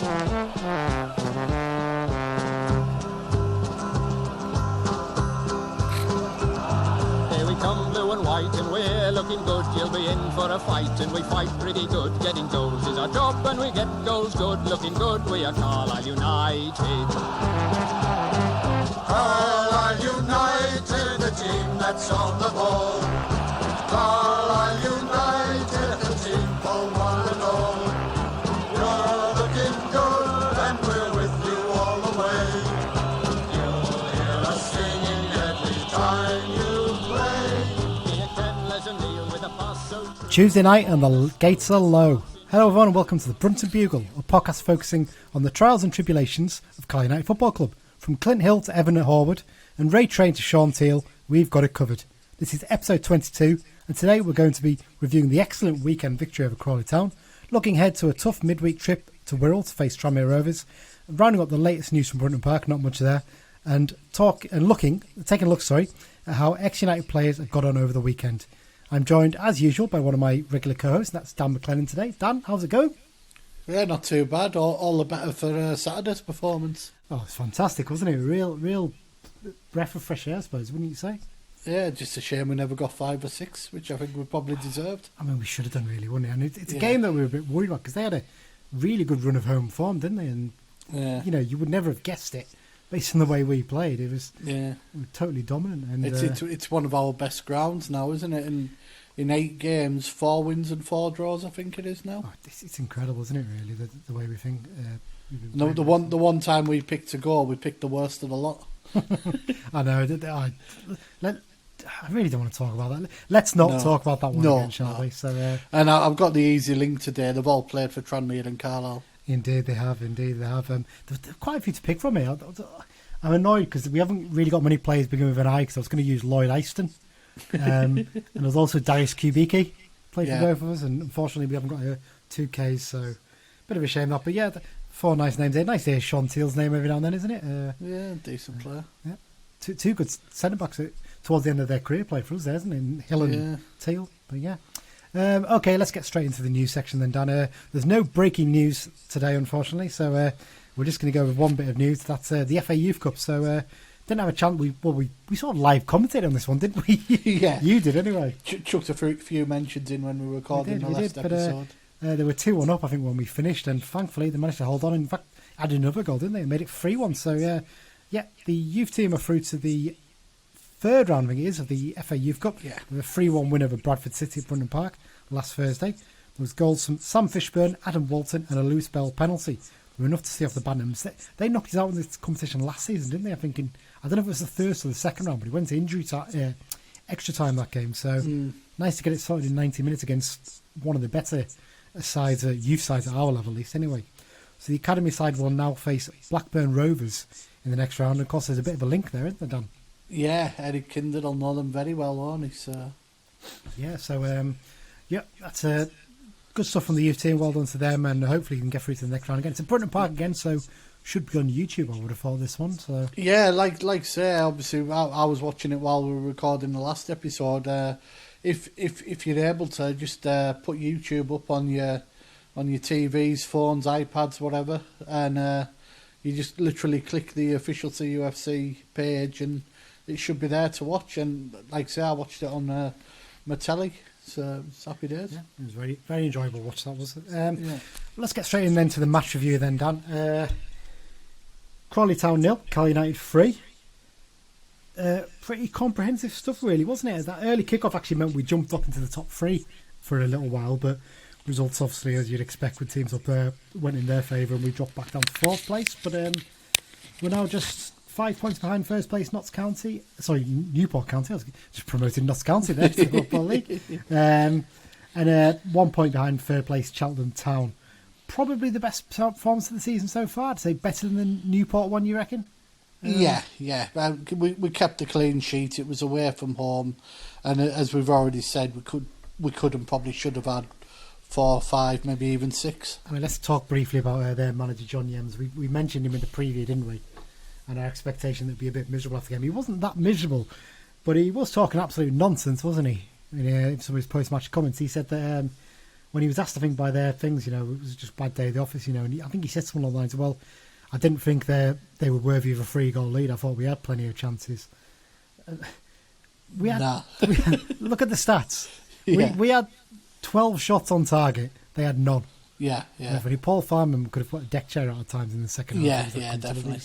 Come blue and white and we're looking good. You'll be in for a fight and we fight pretty good. Getting goals is our job and we get goals good. Looking good, we are Carlisle United. Carlisle United, the team that's on the ball. Carlisle United, the team for one and all. You're looking good and we're with you all the way. You'll hear us singing every time you play. Tuesday night and the gates are low. Hello everyone and welcome to the Brunton Bugle, a podcast focusing on the trials and tribulations of Crawley United Football Club. From Clint Hill to Evan at Horwood and Ray Train to Sean Teal, we've got it covered. This is episode 22 and today we're going to be reviewing the excellent weekend victory over Crawley Town, looking ahead to a tough midweek trip to Wirral to face Tranmere Rovers, rounding up the latest news from Brunton Park, not much there, and taking a look at how ex-United players have got on over the weekend. I'm joined, as usual, by one of my regular co-hosts, and that's Dan McLennan today. Dan, how's it going? Yeah, not too bad. All the better for Saturday's performance. Oh, it's fantastic, wasn't it? Real breath of fresh air, I suppose, wouldn't you say? Yeah, just a shame we never got 5 or 6, which I think we probably deserved. I mean, we should have done really, wouldn't it? And it's a game that we were a bit worried about, because they had a really good run of home form, didn't they? And, you would never have guessed it. Based on the way we played, it was totally dominant. And it's one of our best grounds now, isn't it? In 8 games, 4 wins and 4 draws, I think it is now. Oh, it's incredible, isn't it? Really, the way we think. No, the one time we picked a goal, we picked the worst of the lot. I know. I really don't want to talk about that. Let's not talk about that one again, shall we? So, and I've got the easy link today. They've all played for Tranmere and Carlisle. Indeed they have. There's quite a few to pick from here. I'm annoyed because we haven't really got many players beginning with an I, because I was going to use Lloyd Eyston. And there's also Darius Kubicki played for both of us, and unfortunately we haven't got 2Ks, so bit of a shame that. But yeah, 4 nice names there. Nice to hear Sean Teal's name every now and then, isn't it? Decent player. Yeah, two good centre-backs towards the end of their career played for us there, isn't it? Hill and Teal. But yeah. Okay, let's get straight into the news section then, Dan. There's no breaking news today, unfortunately, so we're just going to go with one bit of news. That's the FA Youth Cup. So didn't have a chance. We sort of live commentated on this one, didn't we? Yeah, you did anyway. Chucked a few mentions in when we were recording the last episode. But, they were 2-1 up, I think, when we finished, and thankfully they managed to hold on. In fact, added another goal, didn't they? Made it 3-1. So the youth team are through to the third round, I think it is, of the FA Youth Cup. Yeah. With a 3-1 win over Bradford City at Brunton Park last Thursday. There was goals from Sam Fishburn, Adam Walton, and a loose bell penalty. They were enough to see off the Bantams. They knocked us out in this competition last season, didn't they? I think I don't know if it was the first or the second round, but it went to injury extra time that game. So nice to get it sorted in 90 minutes against one of the better sides, youth sides at our level at least. Anyway, so the academy side will now face Blackburn Rovers in the next round. And of course, there's a bit of a link there, isn't there, Dan? Yeah, Eric Kinder will know them very well, won't he? So yeah, so that's good stuff from the youth team. Well done to them, and hopefully you can get through to the next round again. It's in Brunton Park again, so should be on YouTube, I would have thought, this one. So yeah, like say, obviously I was watching it while we were recording the last episode. If you're able to, just put YouTube up on your TVs, phones, iPads, whatever, and you just literally click the official CUFC page, and it should be there to watch. And like say, I watched it on my telly. So it's happy days. Yeah, it was very, very enjoyable watch that was. Let's get straight in then to the match review then, Dan. Crawley Town 0, Crawley United 3. Pretty comprehensive stuff really, wasn't it? That early kickoff actually meant we jumped up into the top 3 for a little while, but results obviously, as you'd expect with teams up there, went in their favour and we dropped back down to 4th place. But we're now just 5 points behind first place Notts County. Sorry, Newport County. I was just promoting Notts County there to the Football League. And 1 point behind third place Cheltenham Town. Probably the best performance of the season so far. I'd say better than the Newport one, you reckon? Yeah. We kept a clean sheet. It was away from home. And as we've already said, we could and probably should have had 4, 5, maybe even 6. I mean, let's talk briefly about their manager, John Yems. We mentioned him in the preview, didn't we? And our expectation that he'd be a bit miserable after the game. He wasn't that miserable, but he was talking absolute nonsense, wasn't he? In some of his post-match comments, he said that when he was asked, I think, by their things, it was just a bad day at the office, and I think he said something along the lines of, well, I didn't think they were worthy of a 3-goal lead. I thought we had plenty of chances. We had look at the stats. Yeah. We had 12 shots on target. They had none. Yeah. Paul Farman could have put a deck chair out at times in the second half. Yeah, definitely.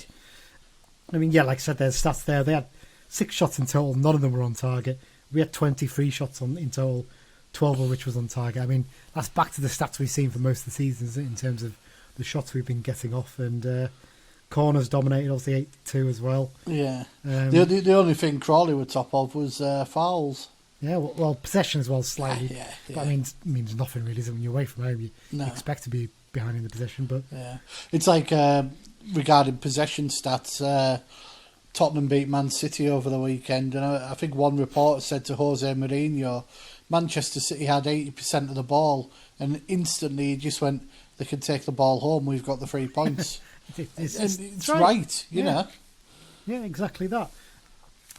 I mean, like I said, there's stats there. They had 6 shots in total. None of them were on target. We had 23 shots in total, 12 of which was on target. I mean, that's back to the stats we've seen for most of the seasons in terms of the shots we've been getting off. And corners dominated, obviously 82 as well. Yeah. The only thing Crawley were top of was fouls. Yeah, well, possession as well, slightly. Yeah. But I mean, it means nothing really, is it? When you're away from home, you expect to be behind in the possession. But yeah, it's like regarding possession stats. Tottenham beat Man City over the weekend, and I think one reporter said to Jose Mourinho, Manchester City had 80% of the ball, and instantly he just went, they can take the ball home, we've got the 3 points. It's right, you know. Yeah, exactly that.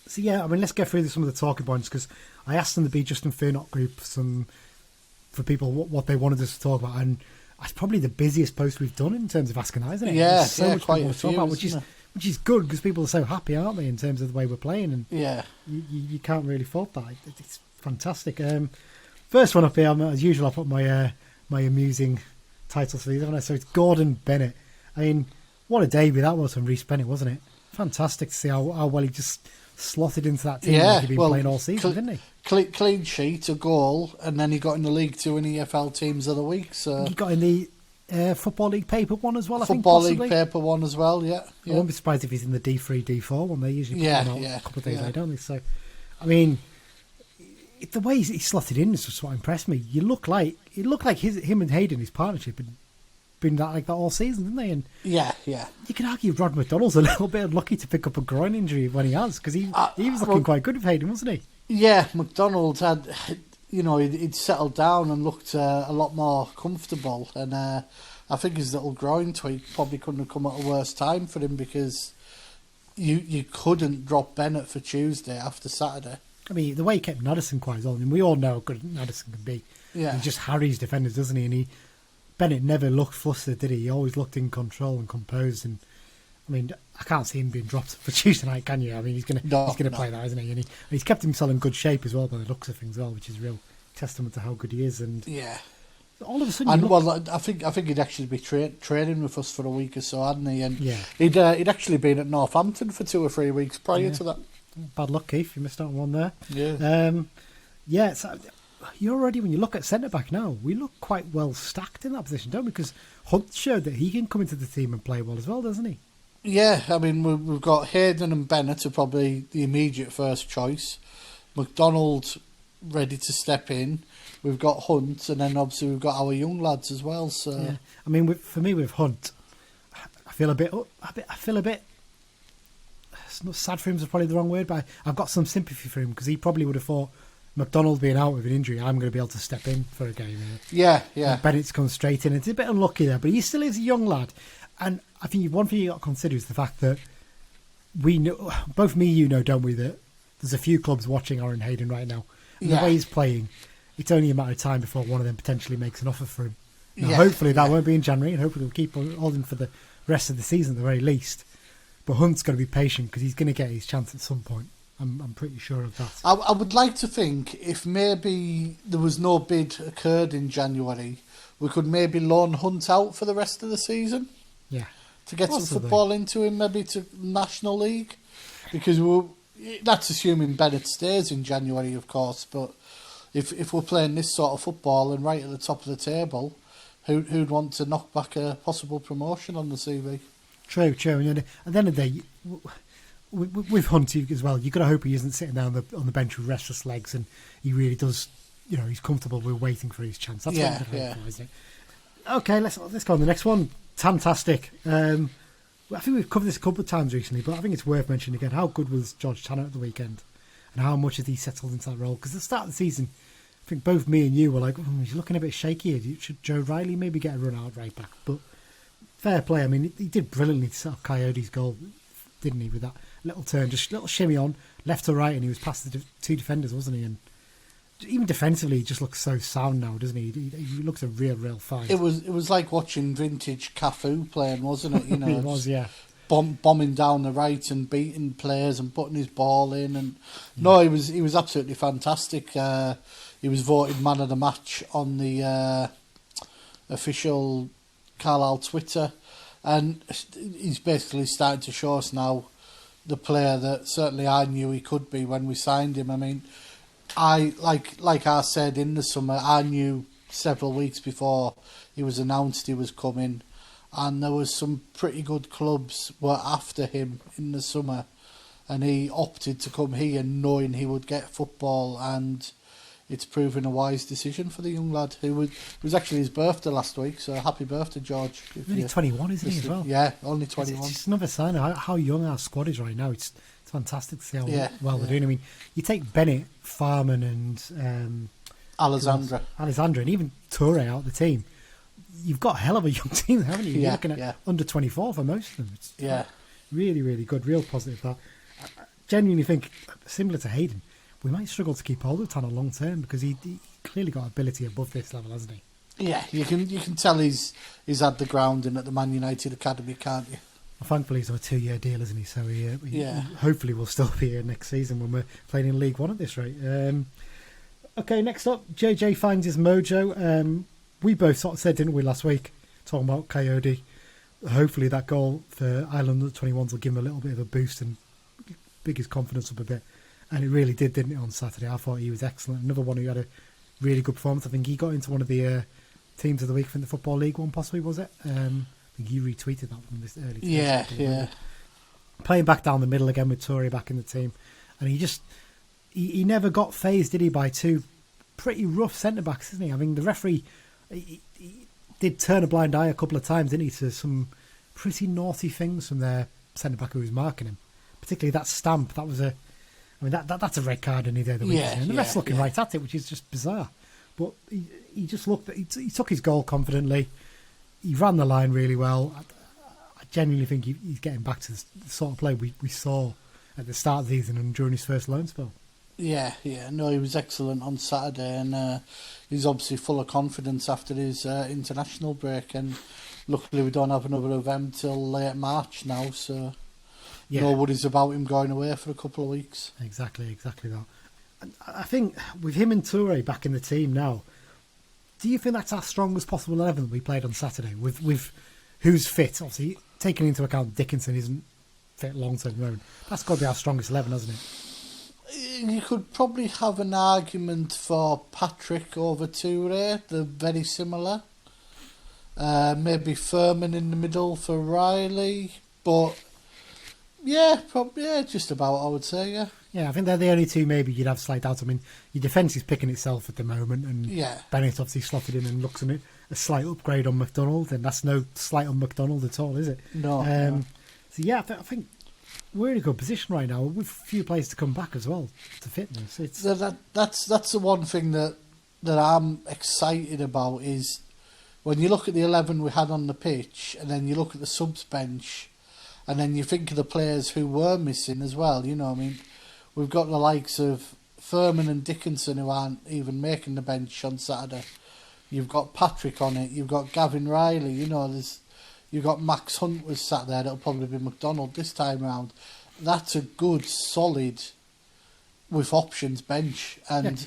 So yeah, I mean, let's get through some of the talking points, because I asked them to be Justin Fearnot group for people what they wanted us to talk about, and that's probably the busiest post we've done in terms of asking, isn't it? Yeah, There's so much quite people a to talk few, about, which is good, because people are so happy, aren't they, in terms of the way we're playing, and you can't really fault that. It's fantastic. First one up here, as usual, I put my amusing titles for these, haven't I? So it's Gordon Bennett. I mean, what a debut that was from Rhys Bennett, wasn't it? Fantastic to see how well he just slotted into that team like he'd been playing all season, didn't he? Clean sheet, a goal, and then he got in the League 2 and EFL Teams of the Week. So he got in the Football League Paper one as well, I think. Football League Paper one as well, yeah. I won't be surprised if he's in the D3, D4 one. They usually put one out a couple of days later, don't they? So, I mean, the way he slotted in is just what impressed me. It looked like him and Hayden, his partnership, had been like that all season, didn't they? And yeah. You could argue Rod McDonald's a little bit unlucky to pick up a groin injury when he has, because he was looking quite good with Hayden, wasn't he? Yeah, McDonald had, he'd settled down and looked a lot more comfortable, and I think his little groin tweak probably couldn't have come at a worse time for him, because you couldn't drop Bennett for Tuesday after Saturday. I mean, the way he kept Naddison quite well, I mean, we all know how good Naddison can be. Yeah. He just harries defenders, doesn't he? And Bennett never looked flustered, did he? He always looked in control and composed. And I mean, I can't see him being dropped for Tuesday night, can you? I mean, he's going to play that, isn't he? And he's kept himself in good shape as well by the looks of things, as well, which is a real testament to how good he is. And yeah, all of a sudden, I think he'd actually be training with us for a week or so, hadn't he? And yeah, he'd actually been at Northampton for 2 or 3 weeks prior to that. Bad luck, Keith. You missed out on one there. Yeah. So you're already, when you look at centre back now, we look quite well stacked in that position, don't we? Because Hunt showed that he can come into the team and play well as well, doesn't he? Yeah, I mean, we've got Hayden and Bennett are probably the immediate first choice. McDonald ready to step in. We've got Hunt, and then obviously we've got our young lads as well. So yeah. I mean, for me with Hunt, I feel a bit. It's not sad for him is probably the wrong word, but I've got some sympathy for him, because he probably would have thought, McDonald being out with an injury, I'm going to be able to step in for a game here. Yeah. And Bennett's come straight in. It's a bit unlucky there, but he still is a young lad. And I think one thing you got to consider is the fact that we know, both me and you know, don't we, that there's a few clubs watching Aaron Hayden right now. And the way he's playing, it's only a matter of time before one of them potentially makes an offer for him. Now, hopefully that won't be in January, and hopefully we'll keep holding for the rest of the season at the very least. But Hunt's got to be patient, because he's going to get his chance at some point. I'm pretty sure of that. I would like to think if maybe there was no bid occurred in January, we could maybe loan Hunt out for the rest of the season. Yeah. To get some football into him, maybe to National League. Because that's assuming Bennett stays in January, of course. But if we're playing this sort of football and right at the top of the table, who'd want to knock back a possible promotion on the CV? True. And at the end of the day, with Hunt as well, you've got to hope he isn't sitting down on the bench with restless legs, and he really does, he's comfortable with waiting for his chance. That's what I'm hope for, isn't it? Okay, let's go on the next one. Fantastic. I think we've covered this a couple of times recently, but I think it's worth mentioning again how good was George Tanner at the weekend, and how much has he settled into that role. Because at the start of the season, I think both me and you were like, he's looking a bit shaky. Should Joe Riley maybe get a run out right back? But fair play. I mean, he did brilliantly to set up Kayode's goal, didn't he, with that little turn, just a little shimmy on, left to right, and he was past the 2 defenders, wasn't he? And even defensively, he just looks so sound now, doesn't he? He looks a real fight. It was like watching vintage Cafu playing, wasn't it? You know, It was, yeah. Bombing down the right and beating players and putting his ball in, and no, he was absolutely fantastic. He was voted man of the match on the official Carlisle Twitter, and he's basically starting to show us now the player that certainly I knew he could be when we signed him. I mean, I like I said in the summer, I knew several weeks before he was announced he was coming, and there was some pretty good clubs were after him in the summer, and he opted to come here knowing he would get football, and it's proven a wise decision for the young lad. It was actually his birthday last week, so happy birthday, George. Only 21, isn't he, as well? Yeah, only 21. It's another sign of how young our squad is right now. It's fantastic to see how well they're doing. I mean, you take Bennett, Farman and Alessandra, and even Toure out of the team. You've got a hell of a young team, haven't you? You're looking at under 24 for most of them. It's really good, real positive. That I genuinely think, similar to Hayden, we might struggle to keep hold of Tanner long term because he clearly got ability above this level, hasn't he? Yeah, you can tell he's had the grounding at the Man United Academy, can't you? Well, thankfully, he's on a 2-year deal, isn't he? So he hopefully will still be here next season when we're playing in League One at this rate. Okay, next up, JJ finds his mojo. We both sort of said, didn't we, last week, talking about Kayode. Hopefully that goal for Ireland under-21s will give him a little bit of a boost and pick his confidence up a bit. And it really did, didn't it, on Saturday? I thought he was excellent. Another one who had a really good performance. I think he got into one of the teams of the week from the Football League one, possibly, was it? I think you retweeted that one this early. Yeah. Playing back down the middle again with Toure back in the team. And he never got phased, did he, by two pretty rough centre-backs, isn't he? I mean, the referee... He did turn a blind eye a couple of times, didn't he, to some pretty naughty things from their centre-back who was marking him. Particularly that stamp. That was that's a red card any day of the week. And the ref's looking right at it, which is just bizarre. But he just looked... He took his goal confidently. He ran the line really well. I genuinely think he's getting back to the sort of play we saw at the start of the season and during his first loan spell. Yeah. No, he was excellent on Saturday, and he's obviously full of confidence after his international break. And luckily, we don't have another event till late March now, so no worries about him going away for a couple of weeks. Exactly that. And I think with him and Toure back in the team now, do you think that's our strongest possible 11 that we played on Saturday? With who's fit, obviously taking into account Dickinson isn't fit long term at the moment. That's got to be our strongest 11, hasn't it? You could probably have an argument for Patrick over Toure. They're very similar. Maybe Furman in the middle for Riley. But, just about, I would say, yeah. Yeah, I think they're the only two maybe you'd have slight doubts. I mean, your defence is picking itself at the moment, and Bennett obviously slotted in and looks at it. A slight upgrade on McDonald, and that's no slight on McDonald at all, is it? No. So, I think we're in a good position right now with a few players to come back as well to fitness. That's the one thing that I'm excited about is when you look at the 11 we had on the pitch and then you look at the subs bench and then you think of the players who were missing as well. You know, I mean, we've got the likes of Furman and Dickinson who aren't even making the bench on Saturday. You've got Patrick on it. You've got Gavin Riley. You know, you've got Max Hunt was sat there. That'll probably be McDonald this time round. That's a good, solid, with options bench. And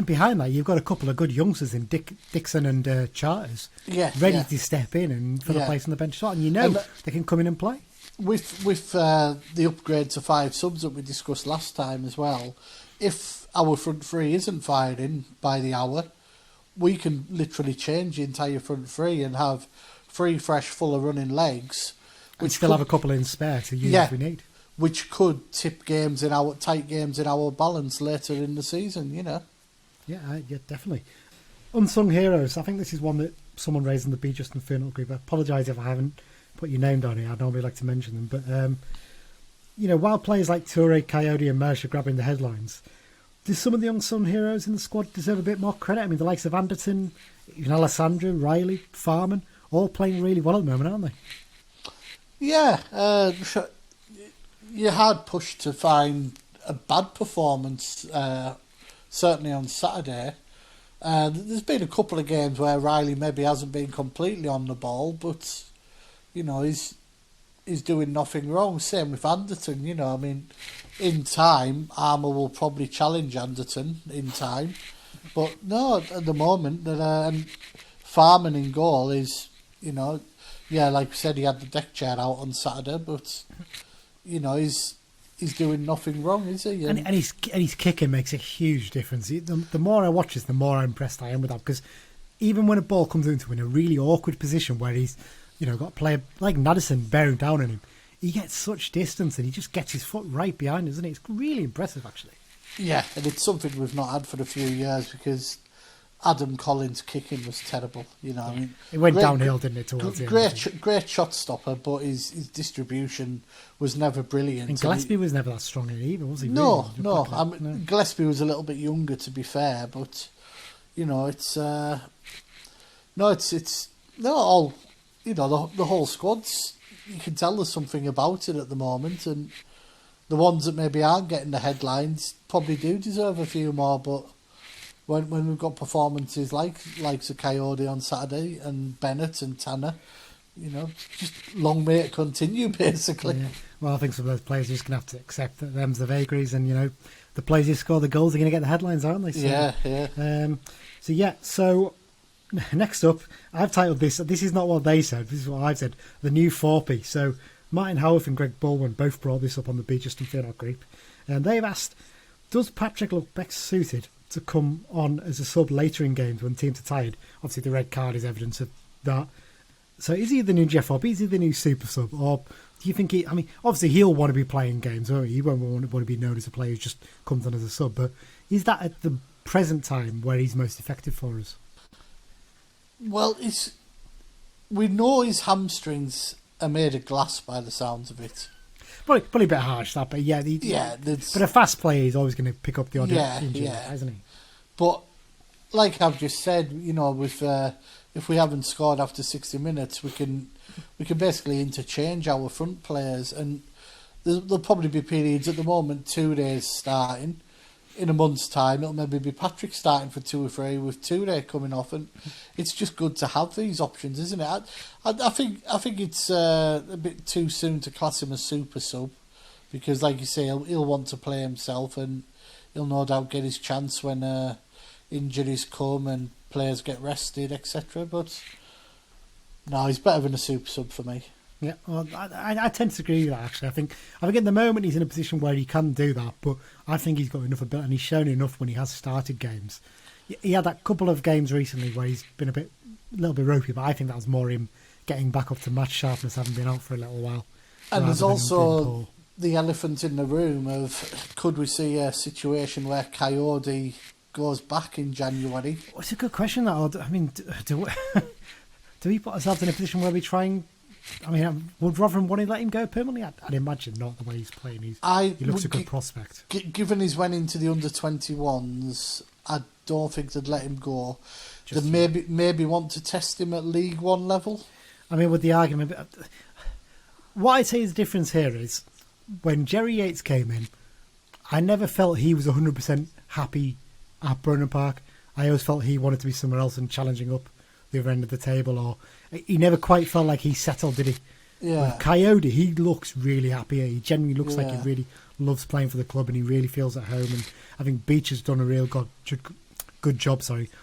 behind that, you've got a couple of good youngsters in Dixon and Charters ready to step in and fill a place on the bench. And you know they can come in and play. With the upgrade to 5 subs that we discussed last time as well, if our front three isn't firing by the hour, we can literally change the entire front three and have 3 fresh, full of running legs. And still have a couple in spare to use if we need. Which could tip tight games in our balance later in the season, you know. Yeah, definitely. Unsung heroes. I think this is one that someone raised in the Be Just and Fear Not group. I apologise if I haven't put your name down here. I'd normally like to mention them. But, while players like Toure, Kayode and Mersh are grabbing the headlines, do some of the unsung heroes in the squad deserve a bit more credit? I mean, the likes of Anderton, even Alessandra, Riley, Farman, all playing really well at the moment, aren't they? Yeah, you're hard pushed to find a bad performance certainly on Saturday. There's been a couple of games where Riley maybe hasn't been completely on the ball, but he's doing nothing wrong. Same with Anderton. I mean, in time, Armour will probably challenge Anderton in time, but no, at the moment that Farman in goal is, like we said, he had the deck chair out on Saturday, but he's doing nothing wrong, is he? And his kicking makes a huge difference. The more I watch this, the more impressed I am with that, because even when a ball comes into in a really awkward position where he's got a player like Nadesan bearing down on him, he gets such distance and he just gets his foot right behind, doesn't he? It's really impressive, actually. Yeah, and it's something we've not had for a few years because Adam Collins' kicking was terrible. I mean, it went downhill, didn't it? Towards the end, great shot stopper, but his distribution was never brilliant. And Gillespie was never that strong in it either, was he? No, really? no. I mean, Gillespie was a little bit younger, to be fair, but it's not all. The whole squad's. You can tell there's something about it at the moment, and the ones that maybe aren't getting the headlines probably do deserve a few more. But when we've got performances like Kayode on Saturday and Bennett and Tanner, just long may it continue, basically. Yeah. Well, I think some of those players are just going to have to accept that them's the vagaries, and the players who score the goals are going to get the headlines, aren't they? So, yeah. So next up, I've titled this. This is not what they said. This is what I've said. The new 4P. So Martin Howarth and Greg Baldwin both brought this up on the Be Justin Fairnock group, and they've asked, does Patrick look best suited to come on as a sub later in games when teams are tired? Obviously, the red card is evidence of that. So is he the new Jeff Hobb? Is he the new super sub? Or do you think obviously he'll want to be playing games, won't he? He won't want to be known as a player who just comes on as a sub. But is that at the present time where he's most effective for us? Well, we know his hamstrings are made of glass by the sounds of it. Probably a bit harsh, that, but yeah. But a fast player is always going to pick up the odd injury, isn't he? But like I've just said, with if we haven't scored after 60 minutes, we can basically interchange our front players, and there'll probably be periods at the moment, 2 days starting. In a month's time, it'll maybe be Patrick starting for 2 or 3 with 2 days coming off, and it's just good to have these options, isn't it? I think it's a bit too soon to class him as super sub, because, like you say, he'll want to play himself, and he'll no doubt get his chance when injuries come and players get rested, etc. But no, he's better than a super sub for me. Yeah, well, I tend to agree with that, actually. I think at the moment he's in a position where he can do that, but I think he's got enough ability, and he's shown enough when he has started games. He had that couple of games recently where he's been a little bit ropey, but I think that was more him getting back up to match sharpness, having been out for a little while. And there's also the elephant in the room of, could we see a situation where Kayode goes back in January? Well, it's a good question. I mean, do we put ourselves in a position where we try and... I mean, would Rotherham want to let him go permanently? I'd imagine not, the way he's playing. He looks a good prospect. Given he's went into the under-21s, I don't think they'd let him go. They'd maybe want to test him at League One level. I mean, with the argument... What I'd say is the difference here is, when Jerry Yates came in, I never felt he was 100% happy at Brunton Park. I always felt he wanted to be somewhere else and challenging up the other end of the table, or he never quite felt like he settled, did he? Yeah. With Kayode, he looks really happy. He genuinely looks like he really loves playing for the club, and he really feels at home. And I think Beech has done a real good job,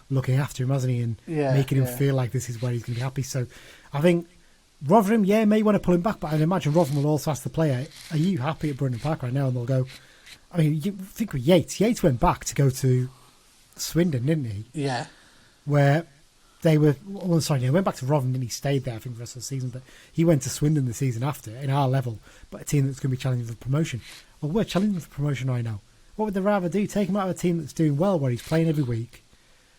looking after him, hasn't he, and making him feel like this is where he's going to be happy. So I think Rotherham, may want to pull him back, but I'd imagine Rotherham will also ask the player, are you happy at Brunton Park right now? And they'll go, I mean, you think with Yates went back to go to Swindon, didn't he? Yeah. Where they were, he went back to Rotherham and he stayed there, I think, the rest of the season, but he went to Swindon the season after, in our level, but a team that's going to be challenging for promotion. Well, we're challenging for promotion right now. What would they rather do? Take him out of a team that's doing well, where he's playing every week,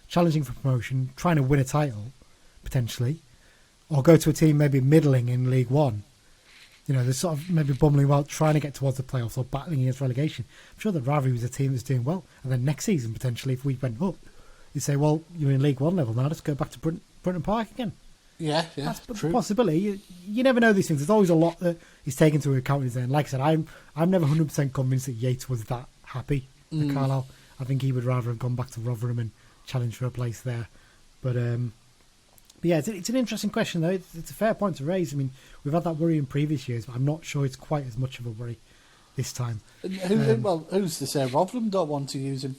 challenging for promotion, trying to win a title, potentially, or go to a team maybe middling in League One? They're sort of maybe bumbling about trying to get towards the playoffs or battling against relegation. I'm sure they'd rather he was a team that's doing well, and then next season, potentially, if we went up, you say, well, you're in League One level now, let's go back to Brunton Park again. Yeah, that's true. A possibility. You never know these things. There's always a lot that is taken into account. And like I said, I'm never 100% convinced that Yates was that happy at Carlisle. I think he would rather have gone back to Rotherham and challenged for a place there. But yeah, it's an interesting question, though. It's a fair point to raise. I mean, we've had that worry in previous years, but I'm not sure it's quite as much of a worry this time. Who's to say Rotherham don't want to use him?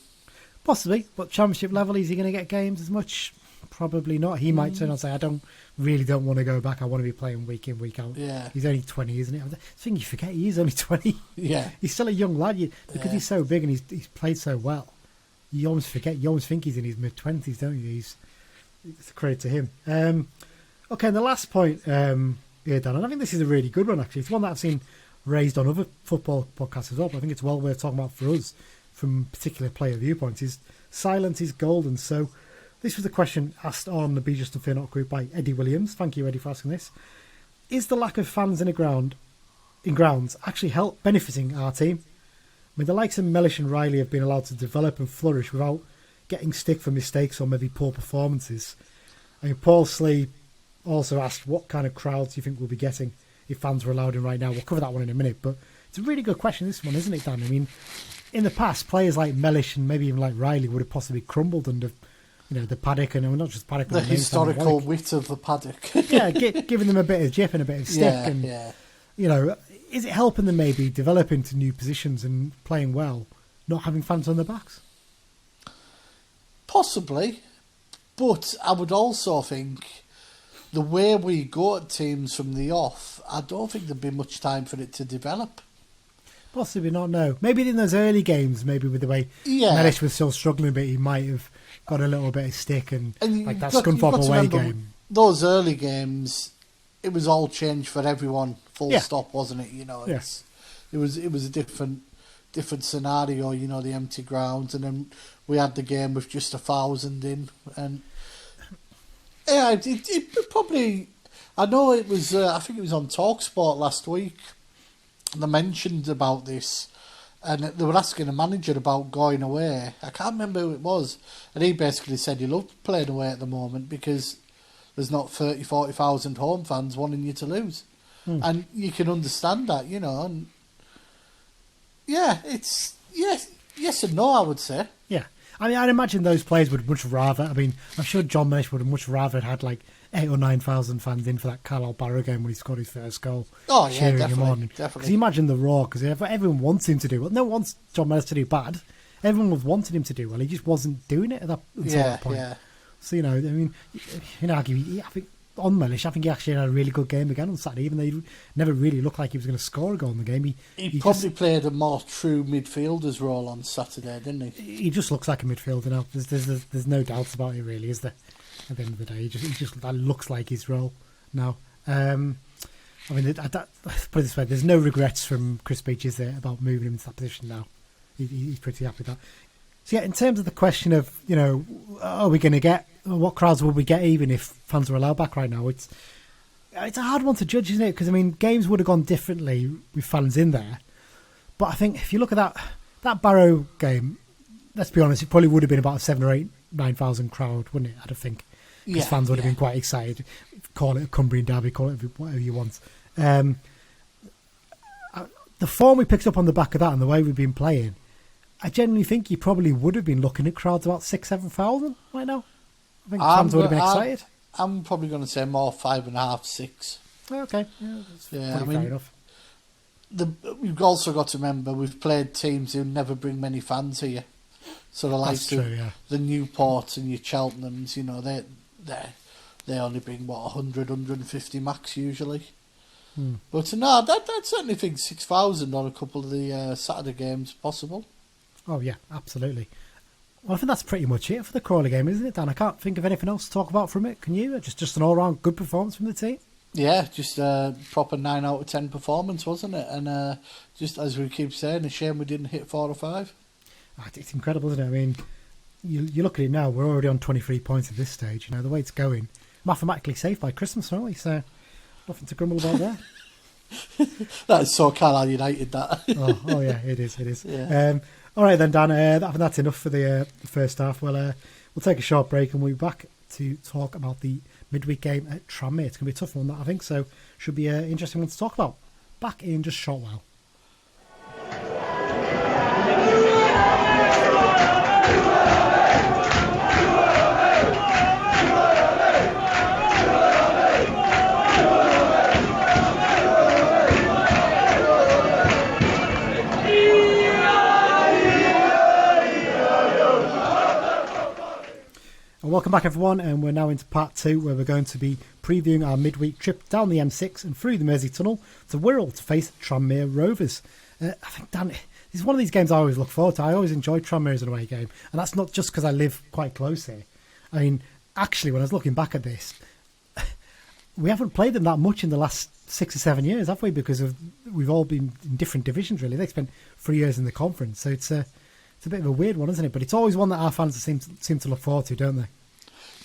Possibly, but Championship level, is he going to get games as much? Probably not. He might turn and say, I don't want to go back. I want to be playing week in, week out. Yeah. He's only 20, isn't he? I think you forget he is only 20. Yeah. He's still a young lad. Because he's so big and he's played so well, you almost forget. You almost think he's in his mid-20s, don't you? It's a credit to him. Okay, and the last point here, Dan, and I think this is a really good one, actually. It's one that I've seen raised on other football podcasts as well, but I think it's well worth talking about for us from particular player viewpoints. Is silence is golden. So this was a question asked on the Be Just and Fear Not group by Eddie Williams. Thank you, Eddie, for asking this. Is the lack of fans in grounds actually help benefiting our team? I mean, the likes of Mellish and Riley have been allowed to develop and flourish without getting stick for mistakes or maybe poor performances. I mean, Paul Slee also asked what kind of crowds do you think we'll be getting if fans were allowed in right now. We'll cover that one in a minute, but it's a really good question, this one, isn't it, Dan? I mean, in the past, players like Mellish and maybe even like Riley would have possibly crumbled under, the paddock, and not just paddock, the historical wit of the paddock. Yeah, giving them a bit of jip and a bit of stick, is it helping them maybe develop into new positions and playing well, not having fans on their backs? Possibly, but I would also think the way we go at teams from the off, I don't think there'd be much time for it to develop. Possibly not, no. Maybe in those early games, maybe with the way Mellish was still struggling a bit, he might have got a little bit of stick and like that Scunthorpe away game. Those early games, it was all changed for everyone, full stop, wasn't it? It was a different scenario, the empty grounds, and then we had the game with just 1,000 in, and it probably. I know it was. I think it was on TalkSport last week. They mentioned about this, and they were asking the manager about going away. I can't remember who it was, and he basically said he loved playing away at the moment because there's not 40,000 home fans wanting you to lose, and you can understand that, and it's yes and no, I would say. Yeah, I mean, I'd imagine those players would much rather. I mean, I'm sure John Mellish would have much rather had like 8,000 or 9,000 fans in for that Carlisle Barrow game when he scored his first goal. Oh yeah, cheering definitely, him on. Because you imagine the roar, because everyone wants him to do well. No one wants John Mellish to do bad. Everyone was wanting him to do well. He just wasn't doing it at that point. Yeah. So I mean, I think on Mellish, I think he actually had a really good game again on Saturday, even though he never really looked like he was going to score a goal in the game. He probably played a more true midfielder's role on Saturday, didn't he? He just looks like a midfielder now. There's no doubts about it, really, is there? At the end of the day, that looks like his role now. I mean, put it this way: there's no regrets from Chris Beech, is there, about moving him into that position now? He's pretty happy with that. So yeah, in terms of the question of are we going to get, what crowds will we get even if fans are allowed back right now? It's a hard one to judge, isn't it? Because I mean, games would have gone differently with fans in there. But I think if you look at that Barrow game, let's be honest, it probably would have been about a 7,000 or 9,000 crowd, wouldn't it? I'd think. Because fans would have been quite excited. Call it a Cumbrian derby, call it whatever you want. The form we picked up on the back of that and the way we've been playing, I genuinely think you probably would have been looking at crowds about 6,000-7,000 right now. I think fans would have been excited. I'm probably going to say more 5,500, 6. Okay, fair enough. We've also got to remember we've played teams who never bring many fans here. So the likes of the Newports and your Cheltenhams, they only bring 100, 150 max usually. But no, I'd certainly think 6,000 on a couple of the Saturday games possible. Oh yeah, absolutely. Well, I think that's pretty much it for the Crawley game, isn't it, Dan? I can't think of anything else to talk about from it. Can you? Just an all-round good performance from the team? Yeah, just a proper 9 out of 10 performance, wasn't it? And just as we keep saying, a shame we didn't hit 4 or 5. It's incredible, isn't it? I mean, you look at it now, we're already on 23 points at this stage. The way it's going, mathematically safe by Christmas, aren't we? So nothing to grumble about there. That is so Carlisle United, that. oh yeah, it is. Yeah. All right then, Dan, that's enough for the first half. We'll take a short break and we'll be back to talk about the midweek game at Tranmere. It's going to be a tough one, that, I think, so should be an interesting one to talk about. Back in just a short while. welcome back everyone, and we're now into part 2 where we're going to be previewing our midweek trip down the M6 and through the Mersey Tunnel to Wirral to face Tranmere Rovers. I think, Dan, this is one of these games I always look forward to. I always enjoy Tranmere as an away game, and that's not just because I live quite close here. I mean, actually, when I was looking back at this, we haven't played them that much in the last 6 or 7 years, have we? Because we've all been in different divisions, really. They spent 3 years in the conference, so it's a bit of a weird one, isn't it? But it's always one that our fans seem to look forward to, don't they?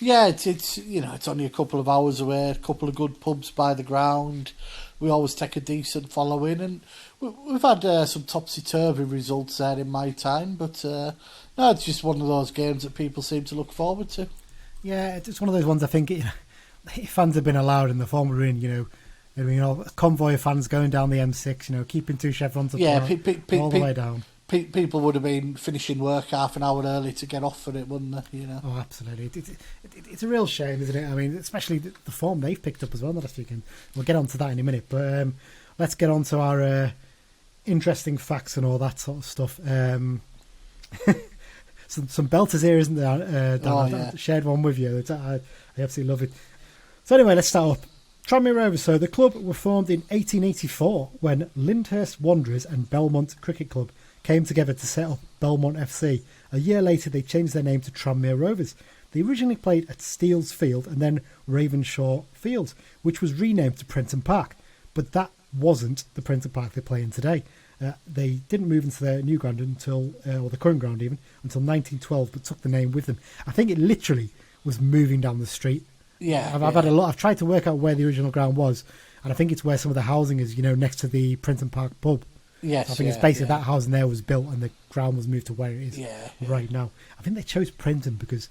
Yeah, it's it's only a couple of hours away, a couple of good pubs by the ground. We always take a decent following, and we've had some topsy-turvy results there in my time, but no, it's just one of those games that people seem to look forward to. Yeah, it's one of those ones I think if fans have been allowed in the form we're in, a convoy of fans going down the M6, keeping 2 chevrons apart, all the way down. People would have been finishing work half an hour early to get off for it, wouldn't they? Oh, absolutely. It's a real shame, isn't it? I mean, especially the form they've picked up as well the last weekend. We'll get on to that in a minute, but let's get on to our interesting facts and all that sort of stuff. Some belters here, isn't there? Dan, I shared one with you. I absolutely love it. So anyway, let's start up. Tranmere Rovers. So the club were formed in 1884 when Lyndhurst Wanderers and Belmont Cricket Club came together to set up Belmont FC. A year later, they changed their name to Tranmere Rovers. They originally played at Steeles Field and then Ravenshaw Field, which was renamed to Prenton Park. But that wasn't the Prenton Park they play in today. They didn't move into their new ground or the current ground even, until 1912, but took the name with them. I think it literally was moving down the street. Yeah, I've had a lot. I've tried to work out where the original ground was, and I think it's where some of the housing is, next to the Prenton Park pub. Yes, I think it's basically that housing there was built and the ground was moved to where it is right now. I think they chose Prenton because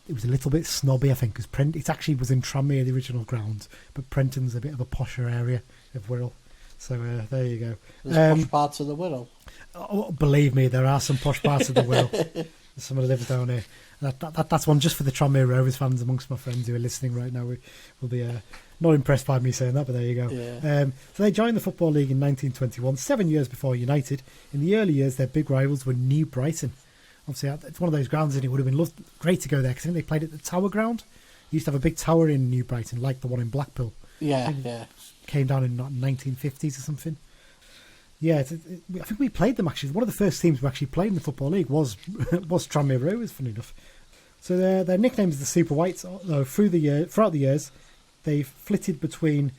it was a little bit snobby, I think, because it actually was in Tranmere, the original ground, but Prenton's a bit of a posher area of Wirral. So there you go. There's posh parts of the Wirral. Oh, believe me, there are some posh parts of the Wirral. There's someone who lives down here. That's one just for the Tranmere Rovers fans amongst my friends who are listening right now. Will be not impressed by me saying that, but there you go. Yeah. So they joined the Football League in 1921, 7 years before United. In the early years, their big rivals were New Brighton. Obviously, it's one of those grounds, and it would have been great to go there, because I think they played at the Tower Ground. They used to have a big tower in New Brighton, like the one in Blackpool. Yeah. Came down in the 1950s or something. Yeah, I think we played them, actually. One of the first teams we actually played in the Football League was Tranmere Rovers, funny enough. So their nickname is the Super Whites. Though throughout the years, they've flitted between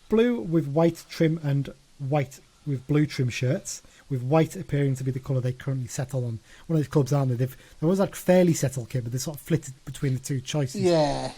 blue with white trim and white with blue trim shirts, with white appearing to be the colour they currently settle on. One of those clubs, aren't they? They've always had fairly settled kit, but they sort of flitted between the two choices. Yeah.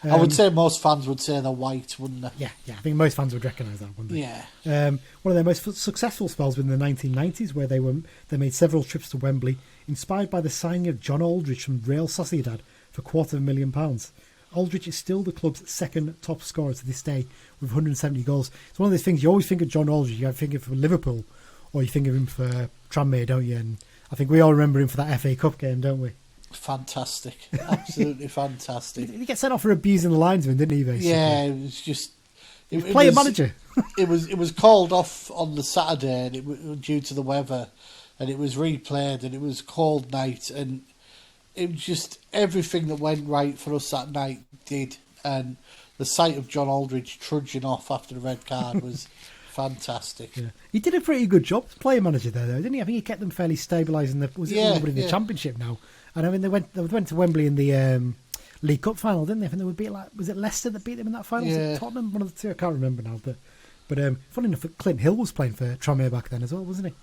I would say most fans would say they're white, wouldn't they? Yeah. I think most fans would recognise that, wouldn't they? Yeah. One of their most successful spells was in the 1990s, where they made several trips to Wembley, inspired by the signing of John Aldridge from Real Sociedad for £250,000. Aldridge is still the club's second top scorer to this day, with 170 goals. It's one of those things, you always think of John Aldridge, you think of him for Liverpool, or you think of him for Tranmere, don't you? And I think we all remember him for that FA Cup game, don't we? Fantastic. Absolutely fantastic. He get sent off for abusing the linesman, didn't he, basically? Yeah, it was just... Player manager. it was called off on the Saturday, and it was due to the weather, and it was replayed, and it was a cold night, and it was just everything that went right for us that night did, and the sight of John Aldridge trudging off after the red card was fantastic. Yeah. He did a pretty good job, player manager there, though, didn't he? I think he kept them fairly stabilised in the Championship now. And I mean, they went to Wembley in the League Cup final, didn't they? I think they would beat, was it Leicester that beat them in that final? Yeah. Was it Tottenham? One of the two, I can't remember now. But funny enough, Clint Hill was playing for Tranmere back then as well, wasn't he?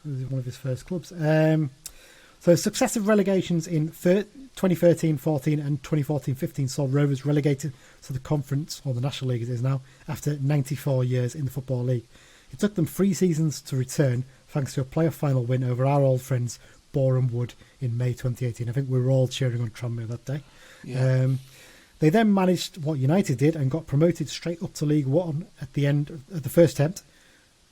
It was one of his first clubs. So successive relegations in 2013-14 and 2014-15 saw Rovers relegated to the Conference, or the National League as it is now, after 94 years in the Football League. It took them 3 seasons to return, thanks to a playoff final win over our old friends Boreham Wood in May 2018. I think we were all cheering on Tranmere that day. Yeah. They then managed what United did and got promoted straight up to League One at the end of the first attempt,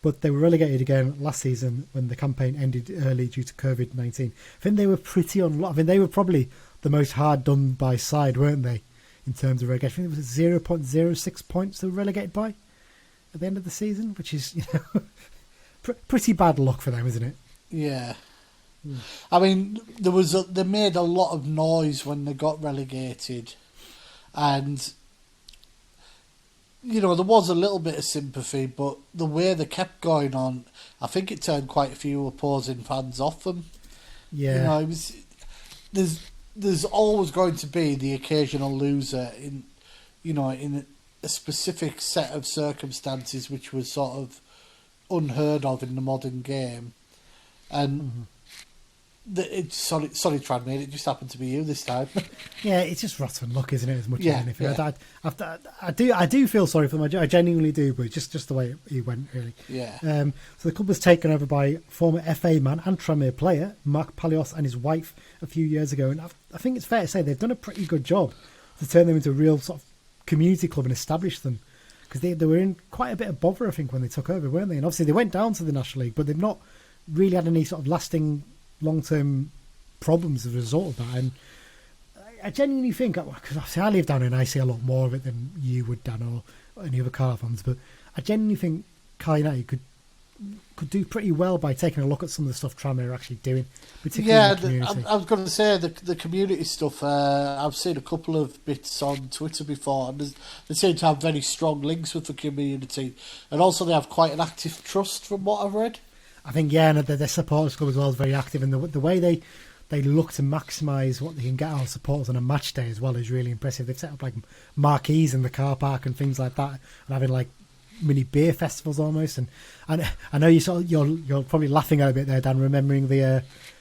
but they were relegated again last season when the campaign ended early due to COVID-19. I think they were pretty unlucky. I mean, they were probably the most hard done by side, weren't they, in terms of relegation? I think it was 0.06 points they were relegated by at the end of the season, which is pretty bad luck for them, isn't it? Yeah. I mean, they made a lot of noise when they got relegated, and there was a little bit of sympathy, but the way they kept going on, I think it turned quite a few opposing fans off them. Yeah, there's always going to be the occasional loser in a specific set of circumstances which was sort of unheard of in the modern game, and. Sorry, Tranmere, it just happened to be you this time. Yeah, it's just rotten luck, isn't it? As much Yeah, as anything. yeah. I do feel sorry for them. I genuinely do, but just the way he went, really. Yeah. So the club was taken over by former FA man and Tranmere player Mark Palios and his wife a few years ago, and I think it's fair to say they've done a pretty good job to turn them into a real sort of community club and establish them, because they were in quite a bit of bother, I think, when they took over, weren't they? And obviously they went down to the National League, but they've not really had any sort of lasting long-term problems as a result of that. And I genuinely think, because obviously I live down and I see a lot more of it than you would, Dan, or any other Carl fans, but I genuinely think Carl United could do pretty well by taking a look at some of the stuff Tranmere are actually doing, particularly in the community. I was going to say the community stuff. I've seen a couple of bits on Twitter before, and they seem to have very strong links with the community, and also they have quite an active trust, from what I've read. I think, yeah, and their supporters club as well is very active, and the way they look to maximise what they can get out of supporters on a match day as well is really impressive. They've set up like marquees in the car park and things like that, and having like mini beer festivals almost. And I know you're probably laughing at a bit there, Dan, remembering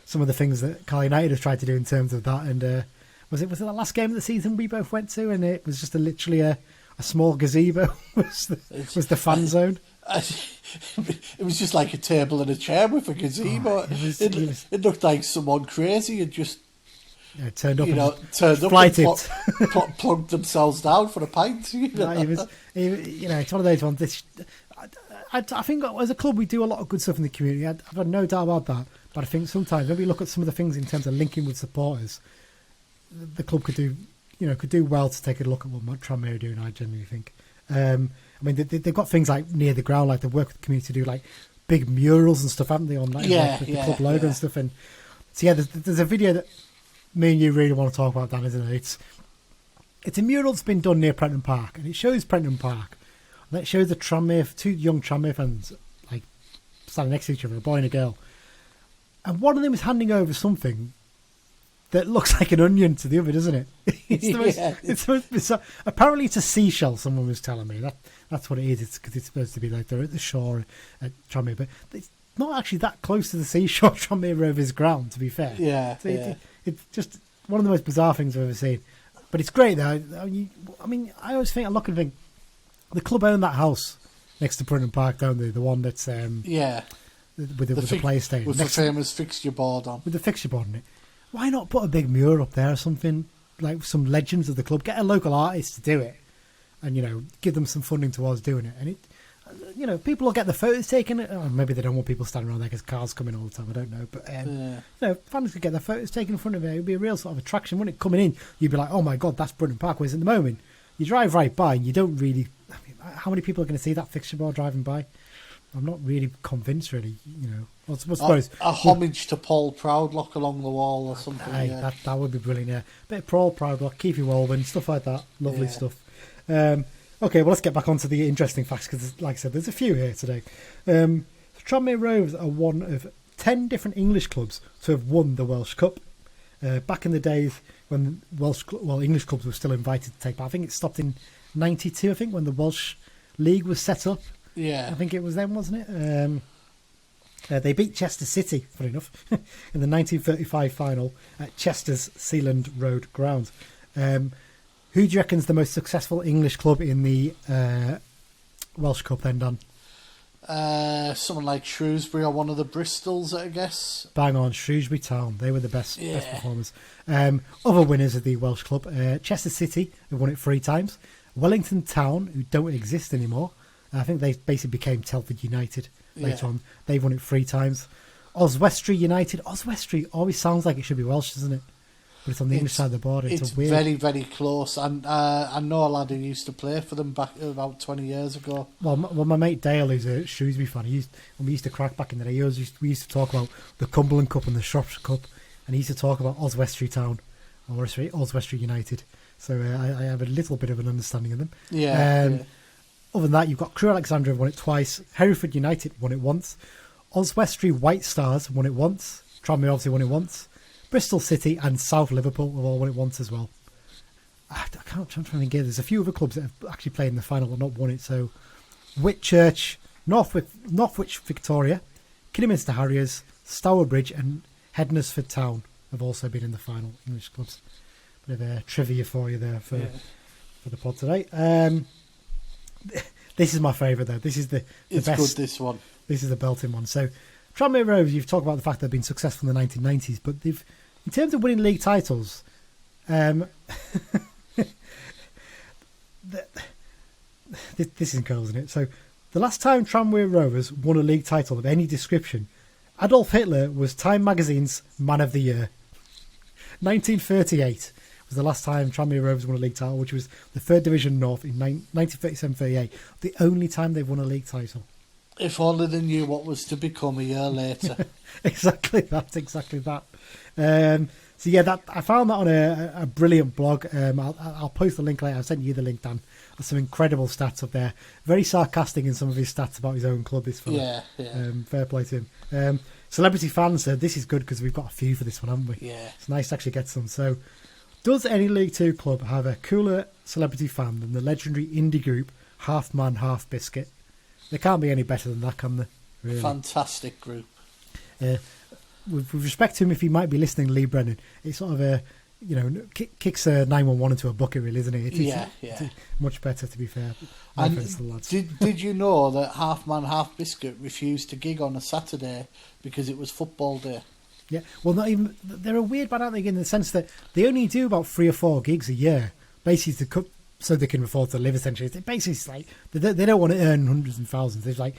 some of the things that Carl United have tried to do in terms of that. And was it the last game of the season we both went to, and it was just literally a small gazebo was the fan zone. It was just like a table and a chair with a gazebo. It looked like someone crazy had just turned up and plugged themselves down for a pint. It's one of those ones. I think as a club we do a lot of good stuff in the community. I've had no doubt about that. But I think sometimes when we look at some of the things in terms of linking with supporters, the club could do well to take a look at what Tranmere are doing. I genuinely think. I mean, they've got things like near the ground, like they work with the community to do like big murals and stuff, haven't they, on the club logo and stuff. And so yeah, there's a video that me and you really want to talk about, Dan, isn't it? It's a mural that's been done near Prenton Park, and it shows Prenton Park, and it shows two young Tranmere fans like standing next to each other, a boy and a girl, and one of them is handing over something that looks like an onion to the other, doesn't it? It's the most bizarre. Apparently it's a seashell, someone was telling me. That's what it is. It's because it's supposed to be like they're at the shore at Tranmere, but it's not actually that close to the seashore Tranmere Rovers ground, to be fair. Yeah, It's just one of the most bizarre things I've ever seen. But it's great, though. I mean, I always think, I look and think, the club own that house next to Brunton Park, don't they? The one that's... with the PlayStation. With the famous fixture board on. With the fixture board on it. Why not put a big mural up there or something, like some legends of the club? Get a local artist to do it and, give them some funding towards doing it. And it, people will get the photos taken. Or maybe they don't want people standing around there because cars come in all the time. I don't know. But, fans could get their photos taken in front of it. It would be a real sort of attraction. Wouldn't it? Coming in, you'd be like, oh my God, that's Brunton Park. Whereas at the moment, you drive right by and you don't really... I mean, how many people are going to see that fixture board driving by? I'm not really convinced, really. I suppose a homage to Paul Proudlock along the wall or something. That would be brilliant. Yeah, bit of Paul Proudlock, Keith Walden, stuff like that. Lovely stuff. Okay, well, let's get back onto the interesting facts because, like I said, there's a few here today. Tranmere Rovers are one of 10 different English clubs to have won the Welsh Cup. Back in the days when English clubs were still invited to take part. I think it stopped in '92. I think when the Welsh League was set up. Yeah, I think it was then, wasn't it? They beat Chester City, funny enough, in the 1935 final at Chester's Sealand Road ground. Who do you reckon is the most successful English club in the Welsh Cup then, Dan? Someone like Shrewsbury or one of the Bristols, I guess. Bang on, Shrewsbury Town. They were the best performers. Other winners of the Welsh Club, Chester City, who won it 3 times. Wellington Town, who don't exist anymore. I think they basically became Telford United later on. They've won it 3 times. Oswestry United. Oswestry always sounds like it should be Welsh, doesn't it? but it's on the English side of the border. It's a weird... very, very close. And I know a lad who used to play for them back about 20 years ago. Well, my mate Dale, who's a Shrewsbury fan, when we used to crack back in the day, we used to talk about the Cumberland Cup and the Shropshire Cup, and he used to talk about Oswestry Town, or Oswestry United. So I have a little bit of an understanding of them. Yeah. Other than that, you've got Crewe Alexandra have won it twice. Hereford United won it once. Oswestry White Stars won it once. Tranmere obviously won it once. Bristol City and South Liverpool have all won it once as well. I'm trying to think. There's a few other clubs that have actually played in the final but not won it. So Whitchurch, Northwich Victoria, Kidderminster Harriers, Stourbridge and Hednesford Town have also been in the final, English clubs. Bit of trivia for you there for the pod today. This is my favourite though. This is the it's best. Good, this one. This is the belting one. So Tranmere Rovers, you've talked about the fact they've been successful in the 1990s, but they've, in terms of winning league titles, this is incredible, isn't it? So the last time Tranmere Rovers won a league title of any description, Adolf Hitler was Time Magazine's Man of the Year. 1938 was the last time Tranmere Rovers won a league title, which was the Third Division North in 1937-38. The only time they've won a league title. If only they knew what was to become a year later. Exactly that. So yeah, I found that on a brilliant blog. I'll post the link later. I've sent you the link, Dan. There's some incredible stats up there. Very sarcastic in some of his stats about his own club, this fella. Yeah. Fair play to him. Celebrity fans, this is good because we've got a few for this one, haven't we? Yeah. It's nice to actually get some. So, does any League Two club have a cooler celebrity fan than the legendary indie group Half Man, Half Biscuit? They can't be any better than that, can they? Really? Fantastic group. With respect to him, if he might be listening, Lee Brennan, it's sort of kicks a 911 into a bucket, really, isn't it? It's much better, to be fair. And did you know that Half Man, Half Biscuit refused to gig on a Saturday because it was football day? Yeah, well, not even. They're a weird band, aren't they? In the sense that they only do about 3 or 4 gigs a year, basically so they can afford to live. Essentially, basically, it's like they don't want to earn hundreds and thousands. It's like,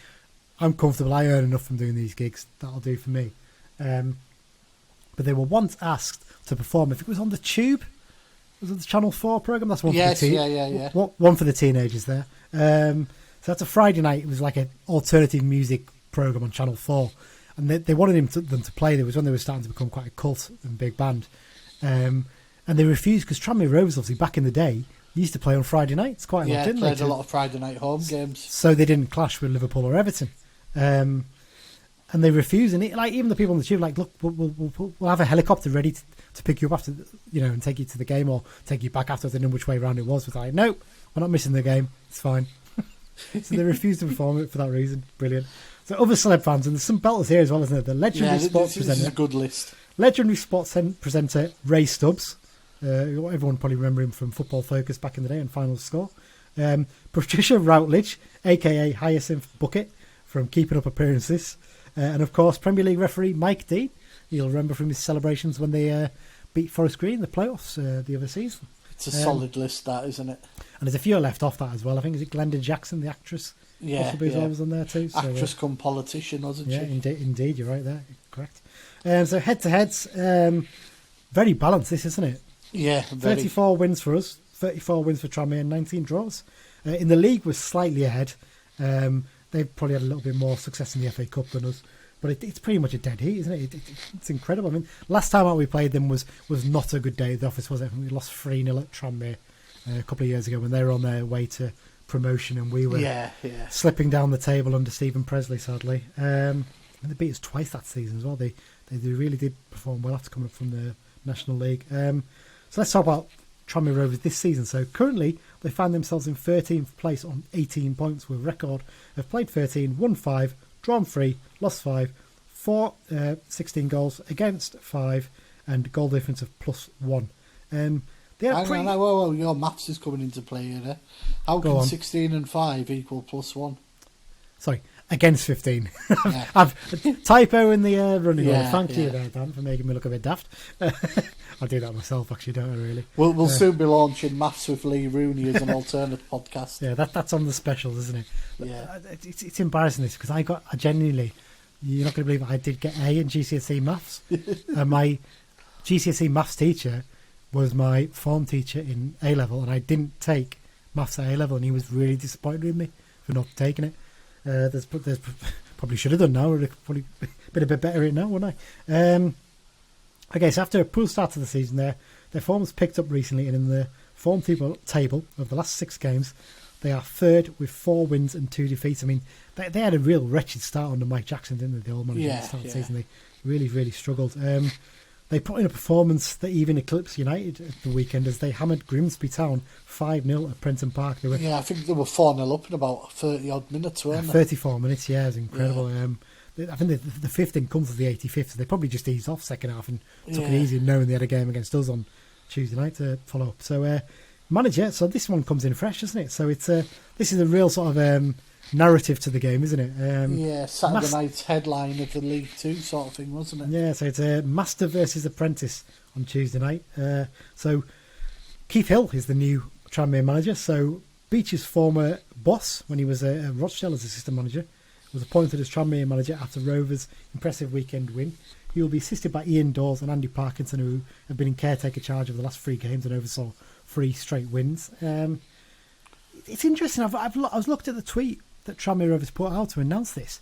I'm comfortable. I earn enough from doing these gigs. That'll do for me. But they were once asked to perform. If it was on the Tube, was it the Channel 4 programme? That's one for the teen. Yeah. One for the teenagers there. So that's a Friday night. It was like an alternative music programme on Channel 4. And they wanted them to play. It was when they were starting to become quite a cult and big band. And they refused because Tranmere Rovers, obviously, back in the day, used to play on Friday nights quite a lot, didn't they? Yeah, played a lot of Friday night home games. So they didn't clash with Liverpool or Everton. And they refused. And even the people on the Tube, like, look, we'll have a helicopter ready to pick you up after, and take you to the game or take you back after. They didn't know which way around it was. It was like, nope, we're not missing the game. It's fine. So they refused to perform it for that reason. Brilliant. So other celeb fans, and there's some belters here as well, isn't there? The legendary sports presenter. This is a good list. Legendary sports presenter Ray Stubbs. Everyone probably remember him from Football Focus back in the day and Final Score. Patricia Routledge, a.k.a. Hyacinth Bucket, from Keeping Up Appearances. And, of course, Premier League referee Mike Dean. You'll remember from his celebrations when they beat Forest Green in the playoffs the other season. It's a solid list, that, isn't it? And there's a few left off that as well. I think, is it Glenda Jackson, the actress? Possibly as well was on there too. So, actress come politician, wasn't she? Yeah, indeed, you're right there. Correct. So head-to-heads, very balanced this, isn't it? Yeah, 34 wins for us, 34 wins for Tranmere, and 19 draws. In the league, we're slightly ahead. They've probably had a little bit more success in the FA Cup than us. But it's pretty much a dead heat, isn't it? It's incredible. I mean, last time out we played them was not a good day at the office, was it? We lost 3-0 at Tranmere a couple of years ago when they were on their way to promotion and we were slipping down the table under Stephen Presley, sadly. And they beat us twice that season as well. They really did perform well after coming up from the National League. So let's talk about Tranmere Rovers this season. So currently they find themselves in 13th place on 18 points with a record of played 13, won 5, drawn 3, lost 5, 16 goals against 5 and goal difference of +1. Whoa, your maths is coming into play here. Eh? How can 16 and 5 equal +1? Sorry, against 15. I've typo in the running order. Thank you there, Dan, for making me look a bit daft. I do that myself, actually, don't I, really? We'll soon be launching Maths with Lee Rooney as an alternate podcast. Yeah, that's on the specials, isn't it? Yeah. It's embarrassing this because I genuinely, you're not going to believe it, I did get A in GCSE Maths. And my GCSE maths teacher was my form teacher in A-level, and I didn't take maths at A-level, and he was really disappointed with me for not taking it. There's probably should have done now. Would have probably been a bit better at it now, wouldn't I? Okay, so after a poor start to the season, their form's picked up recently, and in the form table of the last 6 games, they are third with 4 wins and 2 defeats. I mean, they had a real wretched start under Mike Jackson, didn't they? The old manager at the start of the season. They really, really struggled. They put in a performance that even eclipsed United at the weekend as they hammered Grimsby Town 5-0 at Prenton Park. I think they were 4-0 up in about 30-odd minutes, weren't they? 34 minutes, it was incredible. I think the 5th in comes to the 85th, so they probably just eased off second half and took it easy, knowing they had a game against us on Tuesday night to follow up. So, manager, so this one comes in fresh, doesn't it? So this is a real sort of narrative to the game, isn't it? Saturday night's headline of the League 2 sort of thing, wasn't it? Yeah, so it's a master versus apprentice on Tuesday night. So Keith Hill is the new Tranmere manager. So Beech's former boss, when he was at Rochdale as assistant manager, was appointed as Tranmere manager after Rovers' impressive weekend win. He will be assisted by Ian Dawes and Andy Parkinson, who have been in caretaker charge of the last 3 games and oversaw 3 straight wins. It's interesting. I was looked at the tweet that Tranmere Rovers put out to announce this,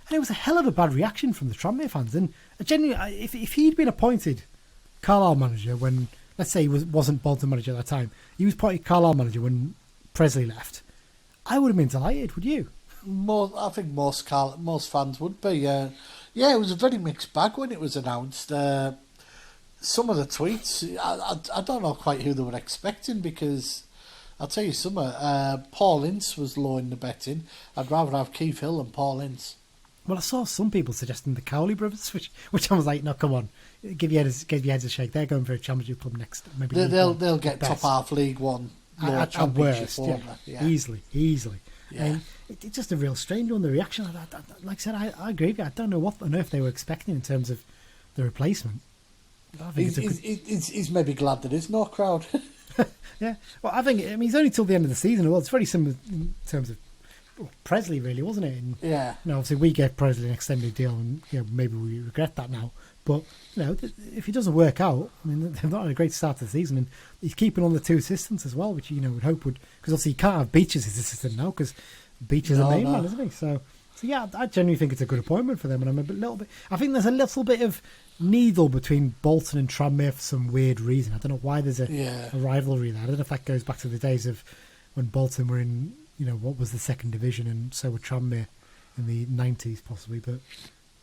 and it was a hell of a bad reaction from the Tranmere fans. And genuinely, if he'd been appointed Carlisle manager when, let's say, he wasn't Bolton manager at that time, he was appointed Carlisle manager when Presley left, I would have been delighted. Would you? I think most fans would be. It was a very mixed bag when it was announced. Some of the tweets, I don't know quite who they were expecting, because I'll tell you something. Paul Ince was low in the betting. I'd rather have Keith Hill than Paul Ince. Well, I saw some people suggesting the Cowley brothers, which I was like, no, come on, give your heads a shake. They're going for a championship club next. Maybe they'll get top half League One. At worst, easily. Yeah. It's just a real strange one. The reaction, like I said, I agree with you. I don't know what on earth they were expecting in terms of the replacement. I think he's maybe glad there is no crowd. Yeah, well, he's only till the end of the season. Well, it's very similar in terms of Presley, really, wasn't it? And, obviously we gave Presley an extended deal, and maybe we regret that now. But if it doesn't work out, they've not had a great start to the season, and he's keeping on the 2 assistants as well, which would hope would, because obviously you can't have Beech as his assistant now because Beech is a main man, isn't he? So yeah, I genuinely think it's a good appointment for them, and I think there's a little bit of needle between Bolton and Tranmere for some weird reason. I don't know why there's a rivalry there. I don't know if that goes back to the days of when Bolton were in, what was the 2nd division, and so were Tranmere in the 90s possibly, but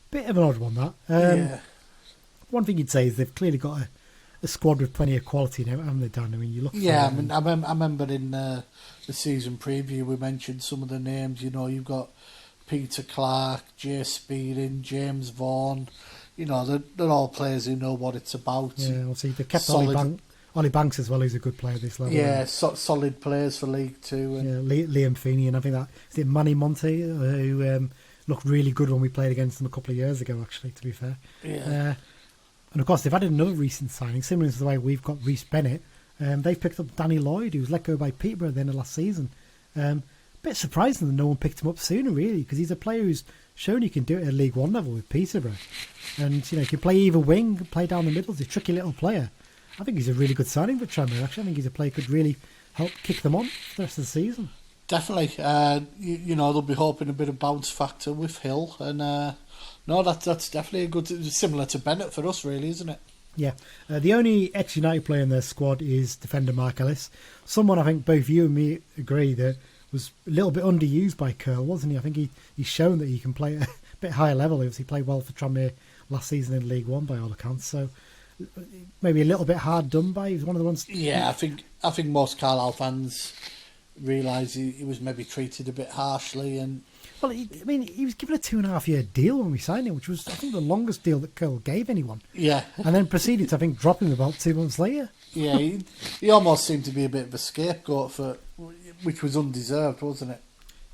bit of an odd one that. One thing you'd say is they've clearly got a squad with plenty of quality now, haven't they, Dan? You look. Yeah, I remember in the season preview we mentioned some of the names. You've got Peter Clark, Jay Spearing, James Vaughan. They're all players who know what it's about. Yeah, obviously they kept Ollie Banks as well, who's a good player at this level. Yeah, solid players for League 2. And Liam Feeney, and I think is it Manny Monte, who looked really good when we played against them a couple of years ago, actually, to be fair. Yeah. And of course, they've had another recent signing, similar to the way we've got Rhys Bennett. They've picked up Danny Lloyd, who was let go by Peterborough at the end of last season. Bit surprising that no one picked him up sooner, really, because he's a player who's shown he can do it at League 1 level with Peterborough. And, he can play either wing, play down the middle. He's a tricky little player. I think he's a really good signing for Tranmere, actually. I think he's a player who could really help kick them on for the rest of the season. Definitely. They'll be hoping a bit of bounce factor with Hill, and that's definitely a good, similar to Bennett for us, really, isn't it? Yeah. The only ex-United player in their squad is defender Mark Ellis. Someone I think both you and me agree that was a little bit underused by Curl, wasn't he? I think he's shown that he can play at a bit higher level. He obviously played well for Tranmere last season in League 1 by all accounts, so maybe a little bit hard done by. He was one of the ones. Yeah, I think most Carlisle fans realise he was maybe treated a bit harshly, and well, he was given a 2.5-year deal when we signed him, which was, I think, the longest deal that Curl gave anyone. Yeah. And then proceeded to, I think, drop him about 2 months later. Yeah, he almost seemed to be a bit of a scapegoat which was undeserved, wasn't it?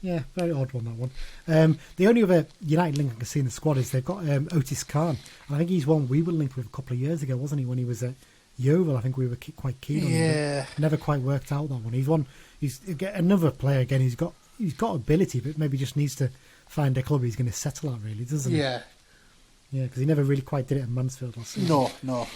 Yeah, very odd one, that one. The only other United link I can see in the squad is they've got Otis Khan. And I think he's one we were linked with a couple of years ago, wasn't he, when he was at Yeovil? I think we were quite keen on him. But never quite worked out, that one. He's another player, again, he's got ability, but maybe just needs to find a club he's going to settle at, really, doesn't he? Yeah. Yeah, because he never really quite did it at Mansfield last season. No.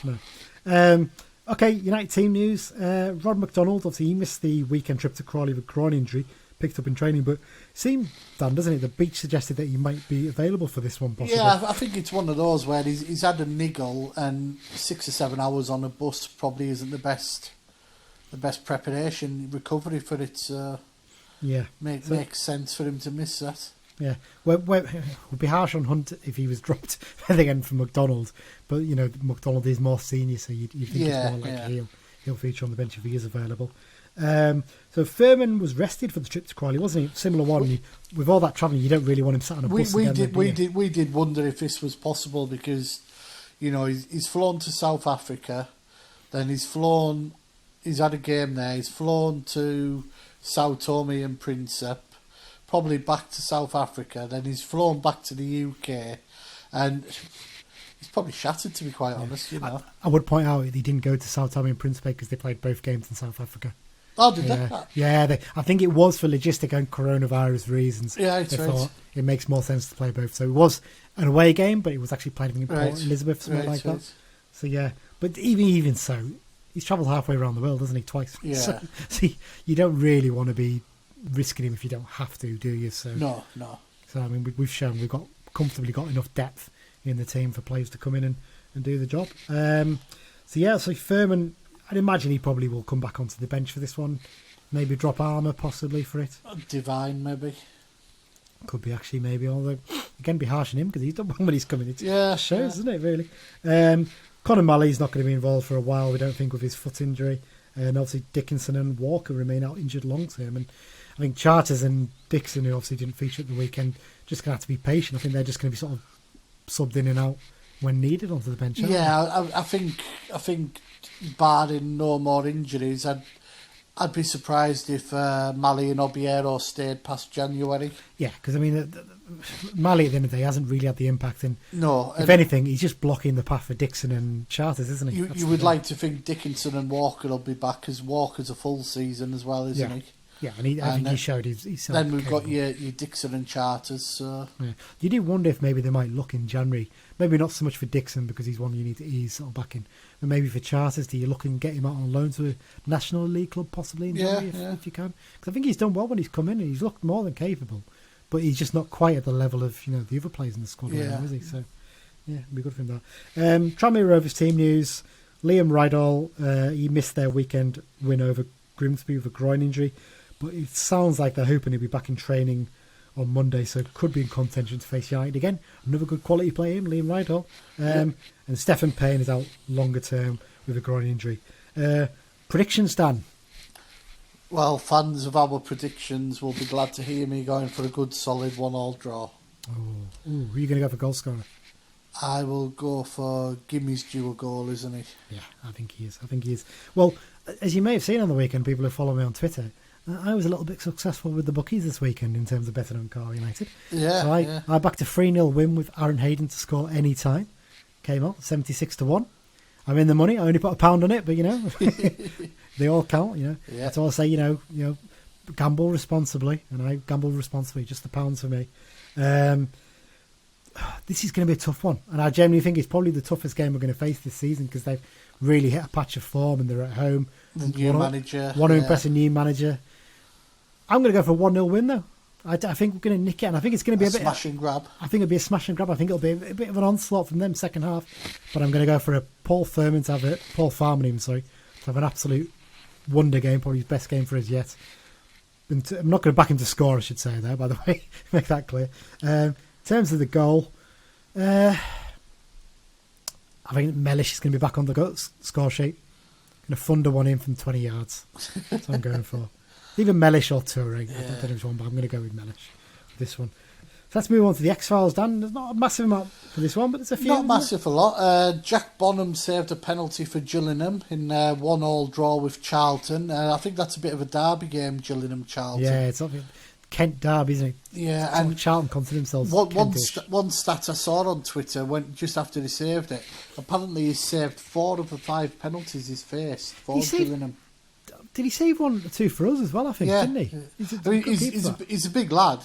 Okay, United team news. Rod McDonald, obviously he missed the weekend trip to Crawley with groin injury, picked up in training, but seemed, Dan, doesn't it? The Beech suggested that he might be available for this one, possibly. Yeah, I think it's one of those where he's had a niggle, and 6 or 7 hours on a bus probably isn't the best preparation recovery for it. Makes sense for him to miss that. Yeah, well, it would be harsh on Hunt if he was dropped again from McDonald, but McDonald is more senior, so you think it's more like he'll feature on the bench if he is available. So Furman was rested for the trip to Crawley, wasn't he? Similar one. With all that travelling, you don't really want him sat on a bus. We did wonder if this was possible because, he's flown to South Africa, then he's had a game there. He's flown to Sao Tome and Principe, probably back to South Africa. Then he's flown back to the UK, and he's probably shattered, to be quite honest. I would point out he didn't go to Sao Tome and Principe because they played both games in South Africa. Oh, did they? Yeah, I think it was for logistic and coronavirus reasons. Yeah, they thought it makes more sense to play both. So it was an away game, but it was actually played in Port Elizabeth, something like that. So yeah, but even so, he's travelled halfway around the world, hasn't he? Twice. Yeah. So you don't really want to be risking him if you don't have to, do you? So no. So I mean, we've shown we've comfortably got enough depth in the team for players to come in and do the job. So Furman, I'd imagine he probably will come back onto the bench for this one. Maybe drop Armour possibly for it. Divine maybe. Could be actually maybe, although again be harsh on him because he's done one when he's coming. It shows, doesn't it, really? Conor Malley's not going to be involved for a while, we don't think, with his foot injury. And obviously Dickinson and Walker remain out injured long term. And I think Charters and Dixon, who obviously didn't feature at the weekend, just going to have to be patient. I think they're just going to be sort of subbed in and out when needed onto the bench. Yeah, I think barring no more injuries, I'd be surprised if Malley and Obiero stayed past January. Yeah, because I mean, Malley at the end of the day hasn't really had the impact. No, if anything, he's just blocking the path for Dixon and Charters, isn't he? You would like to think Dickinson and Walker will be back, because Walker's a full season as well, isn't he? Yeah, and I think he showed he's then we've got your Dixon and Charters. So. Yeah. You do wonder if maybe they might look in January. Maybe not so much for Dixon because he's one you need to ease sort of back in. But maybe for Charters, do you look and get him out on loan to a National League club possibly in January if you can? Because I think he's done well when he's come in and he's looked more than capable. But he's just not quite at the level of the other players in the squad right now, is he? So yeah, it'd be good for him that. Tranmere Rovers team news. Liam Rydall, he missed their weekend win over Grimsby with a groin injury. But it sounds like they're hoping he'll be back in training on Monday, so could be in contention to face United again. Another good quality player, Liam Rydall. And Stephen Payne is out longer term with a groin injury. Predictions, Dan? Well, fans of our predictions will be glad to hear me going for a good solid 1-1 draw. Who are you going to go for goal scorer? I will go for Gimmy's due a goal, isn't he? Yeah, I think he is. Well, as you may have seen on the weekend, people who follow me on Twitter, I was a little bit successful with the bookies this weekend in terms of betting on Carl United. Yeah, so I backed a 3-0 win with Aaron Hayden to score any time. Came out 76-1. I'm in the money. I only put £1 on it, but they all count. Yeah. That's all I say. Gamble responsibly, and I gamble responsibly. Just the pounds for me. This is going to be a tough one, and I genuinely think it's probably the toughest game we're going to face this season because they've really hit a patch of form and they're at home. The new manager. Want to impress a new manager. I'm going to go for a 1-0 win, though. I think we're going to nick it, and I think it's going to be a bit smash and grab. I think it'll be a smash and grab. I think it'll be a bit of an onslaught from them second half. But I'm going to go for a Paul Farman to have an absolute wonder game, probably his best game for us yet. I'm not going to back him to score, I should say there, by the way, make that clear. In terms of the goal, I think Mellish is going to be back on the score sheet. Going to thunder one in from 20 yards. That's what I'm going for. Either Mellish or Turing. I don't know which one, but I'm going to go with Mellish for this one. So let's move on to the X-Files, Dan. There's not a massive amount for this one, but there's a few. Not massive a lot. Jack Bonham saved a penalty for Gillingham in a 1-1 draw with Charlton. I think that's a bit of a derby game, Gillingham-Charlton. Yeah, it's like Kent derby, isn't it? Yeah, it's and like Charlton consider themselves one stat I saw on Twitter went just after he saved it. Apparently, he saved 4 of the 5 penalties he's faced for Gillingham. Did he save 1 or 2 for us as well? I think, didn't he? He's a big lad,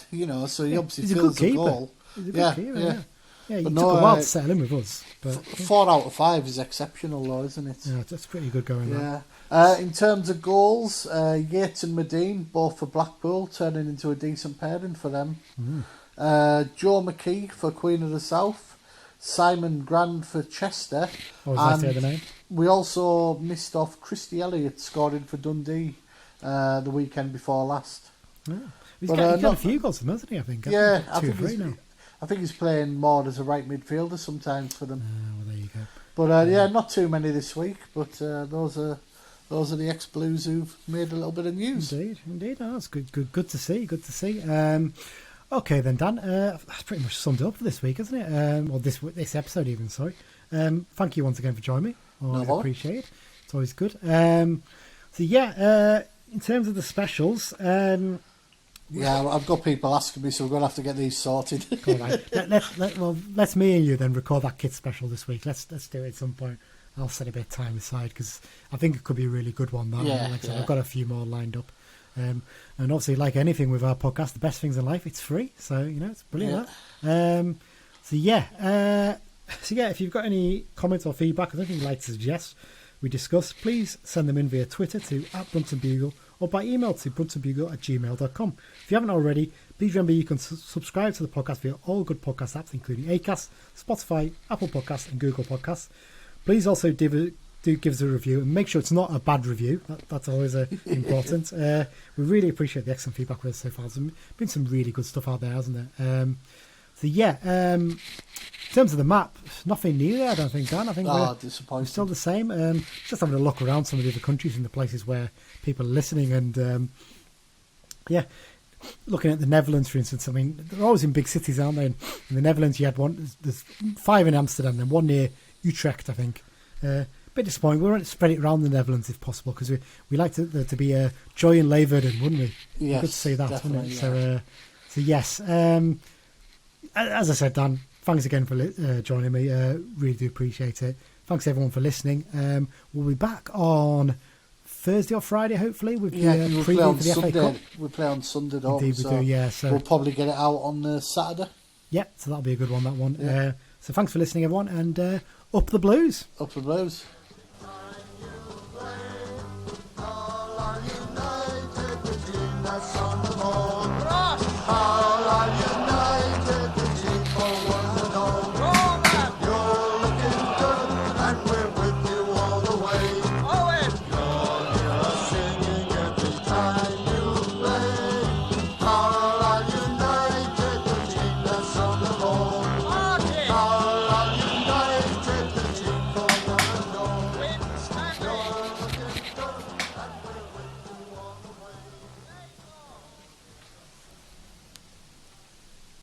so he obviously fills a goal. He's a good keeper. Yeah. Yeah, it But took a while to settle in with us. But 4 out of 5 is exceptional, though, isn't it? yeah, that's pretty good going. Yeah. In terms of goals, Yates and Medine, both for Blackpool, turning into a decent pairing for them. Joe McKee for Queen of the South, Simon Grand for Chester. What was that the name? We also missed off Christy Elliott scoring for Dundee the weekend before last. Yeah. He's got a few goals for them, hasn't he? I think. Yeah, I think he's playing more as a right midfielder sometimes for them. Well, there you go. But yeah, not too many this week. But those are the ex-Blues who've made a little bit of news. Indeed. Oh, that's good to see. Good to see. Okay then, Dan. That's pretty much summed it up for this week, isn't it? Or this episode even. Sorry. Thank you once again for joining me. I appreciate it. It's always good. So yeah, in terms of the specials. Yeah, I've got people asking me, so we're going to have to get these sorted. All right. Let's me and you then record that kid special this week. Let's do it at some point. I'll set a bit of time aside because I think it could be a really good one. I've got a few more lined up. And obviously, like anything with our podcast, the best things in life, it's free. So, it's brilliant. Yeah. So if you've got any comments or feedback or anything you'd like to suggest we discuss, please send them in via Twitter to @BruntonBugle or by email to bruntonbugle@gmail.com. If you haven't already, please remember you can subscribe to the podcast via all good podcast apps, including Acast, Spotify, Apple Podcasts, and Google Podcasts. Please also do give us a review and make sure it's not a bad review. That's always important. We really appreciate the excellent feedback with us so far. There's been some really good stuff out there, hasn't there? In terms of the map, nothing new there, I don't think, Dan. I think we're still the same. Just having a look around some of the other countries and the places where people are listening. And, looking at the Netherlands, for instance, I mean, they're always in big cities, aren't they? In the Netherlands, you had there's 5 in Amsterdam and 1 near Utrecht, I think. Bit disappointing. We want to spread it around the Netherlands if possible because we like there to be a joy in Leeuwarden, wouldn't we? Yes, good to see that, wouldn't it? Yeah. So yes. As I said, Dan, thanks again for joining me. Really do appreciate it. Thanks everyone for listening. We'll be back on Thursday or Friday, hopefully, with the preview for the FA Cup. We play on Sunday, Indeed, we do. Yeah, so we'll probably get it out on Saturday. Yeah, so that'll be a good one. That one. Yeah. So thanks for listening, everyone, and up the Blues. Up the Blues.